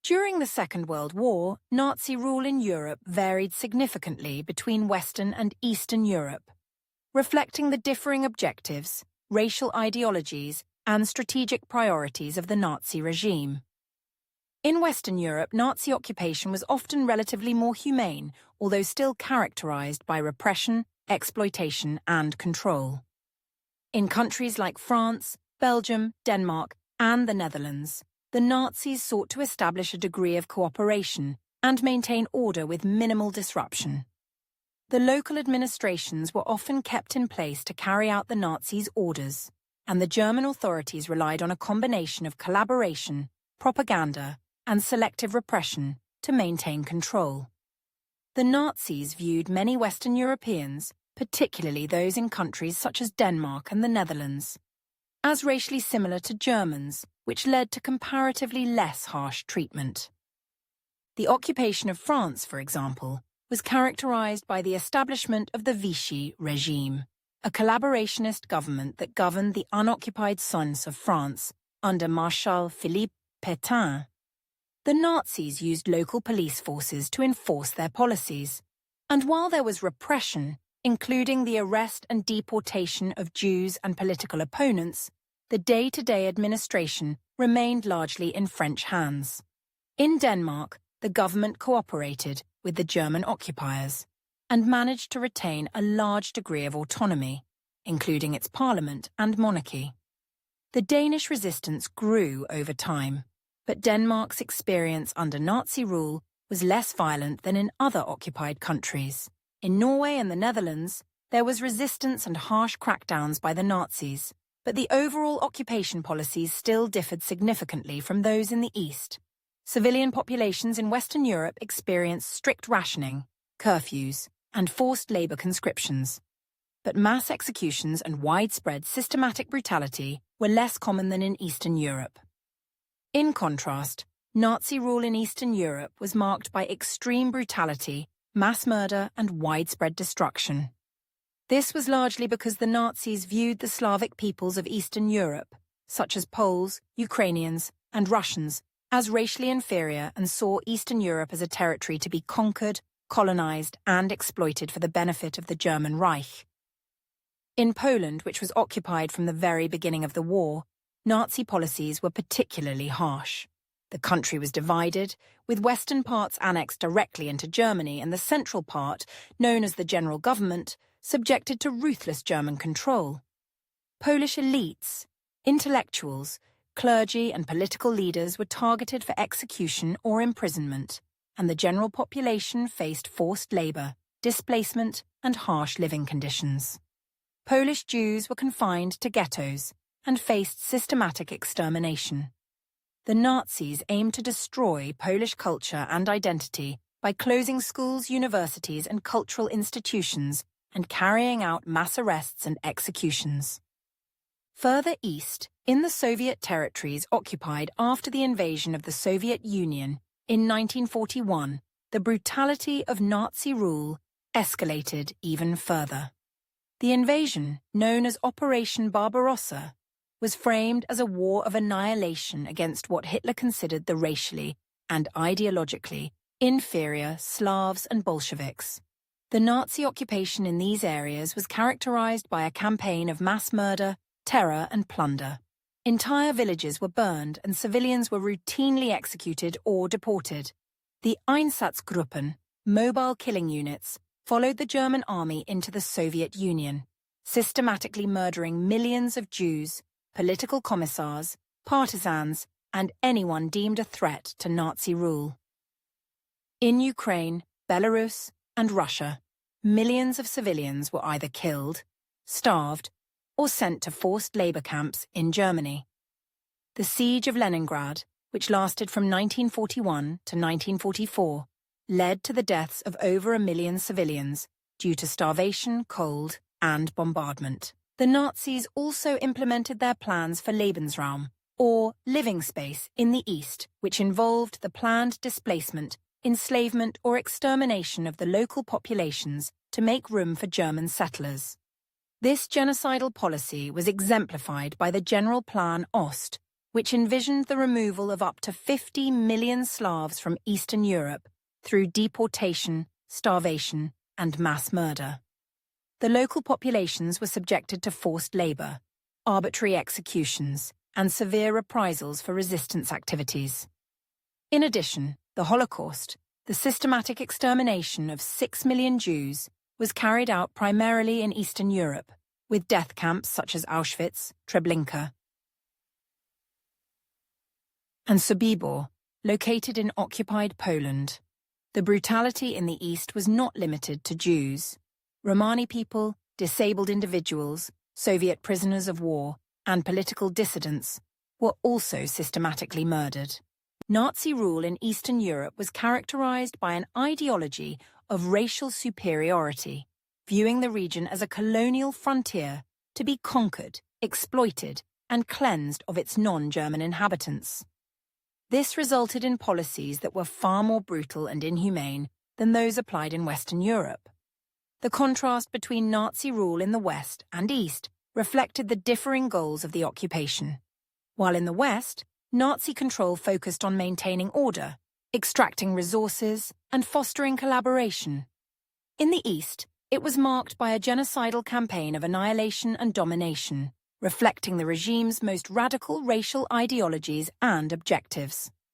During the Second World War, Nazi rule in Europe varied significantly between Western and Eastern Europe, reflecting the differing objectives, racial ideologies, and strategic priorities of the Nazi regime. In Western Europe, Nazi occupation was often relatively more humane, although still characterized by repression, exploitation, and control. In countries like France, Belgium, Denmark, and the Netherlands, the Nazis sought to establish a degree of cooperation and maintain order with minimal disruption. The local administrations were often kept in place to carry out the Nazis' orders, and the German authorities relied on a combination of collaboration, propaganda, and selective repression to maintain control. The Nazis viewed many Western Europeans, particularly those in countries such as Denmark and the Netherlands, as racially similar to Germans, which led to comparatively less harsh treatment. The occupation of France, for example, was characterized by the establishment of the Vichy regime, a collaborationist government that governed the unoccupied sons of France under Marshal Philippe Pétain. The Nazis used local police forces to enforce their policies, and while there was repression, including the arrest and deportation of Jews and political opponents, the day-to-day administration remained largely in French hands. In Denmark, the government cooperated with the German occupiers and managed to retain a large degree of autonomy, including its parliament and monarchy. The Danish resistance grew over time, but Denmark's experience under Nazi rule was less violent than in other occupied countries. In Norway and the Netherlands, there was resistance and harsh crackdowns by the Nazis, but the overall occupation policies still differed significantly from those in the East. Civilian populations in Western Europe experienced strict rationing, curfews, and forced labor conscriptions. But mass executions and widespread systematic brutality were less common than in Eastern Europe. In contrast, Nazi rule in Eastern Europe was marked by extreme brutality, mass murder, and widespread destruction. This was largely because the Nazis viewed the Slavic peoples of Eastern Europe, such as Poles, Ukrainians, and Russians, as racially inferior and saw Eastern Europe as a territory to be conquered, colonized, and exploited for the benefit of the German Reich. In Poland, which was occupied from the very beginning of the war, Nazi policies were particularly harsh. The country was divided, with western parts annexed directly into Germany and the central part, known as the General Government, subjected to ruthless German control. Polish elites, intellectuals, clergy and political leaders were targeted for execution or imprisonment, and the general population faced forced labor, displacement, and harsh living conditions. Polish Jews were confined to ghettos and faced systematic extermination. The Nazis aimed to destroy Polish culture and identity by closing schools, universities, and cultural institutions and carrying out mass arrests and executions. Further east, in the Soviet territories occupied after the invasion of the Soviet Union in 1941, the brutality of Nazi rule escalated even further. The invasion, known as Operation Barbarossa, was framed as a war of annihilation against what Hitler considered the racially and ideologically inferior Slavs and Bolsheviks. The Nazi occupation in these areas was characterized by a campaign of mass murder, terror, and plunder. Entire villages were burned and civilians were routinely executed or deported. The Einsatzgruppen, mobile killing units, followed the German army into the Soviet Union, systematically murdering millions of Jews, political commissars, partisans, and anyone deemed a threat to Nazi rule. In Ukraine, Belarus, and Russia, millions of civilians were either killed, starved, or sent to forced labor camps in Germany. The siege of Leningrad, which lasted from 1941 to 1944, led to the deaths of over 1 million civilians due to starvation, cold, and bombardment. The Nazis also implemented their plans for Lebensraum, or living space, in the East, which involved the planned displacement, enslavement, or extermination of the local populations to make room for German settlers. This genocidal policy was exemplified by the General Plan Ost, which envisioned the removal of up to 50 million Slavs from Eastern Europe through deportation, starvation, and mass murder. The local populations were subjected to forced labor, arbitrary executions, and severe reprisals for resistance activities. In addition, the Holocaust, the systematic extermination of 6 million Jews, was carried out primarily in Eastern Europe, with death camps such as Auschwitz, Treblinka, and Sobibor, located in occupied Poland. The brutality in the East was not limited to Jews. Romani people, disabled individuals, Soviet prisoners of war, and political dissidents were also systematically murdered. Nazi rule in Eastern Europe was characterized by an ideology of racial superiority, viewing the region as a colonial frontier to be conquered, exploited, and cleansed of its non-German inhabitants. This resulted in policies that were far more brutal and inhumane than those applied in Western Europe. The contrast between Nazi rule in the West and East reflected the differing goals of the occupation. While in the West, Nazi control focused on maintaining order, extracting resources, and fostering collaboration. In the East, it was marked by a genocidal campaign of annihilation and domination, reflecting the regime's most radical racial ideologies and objectives.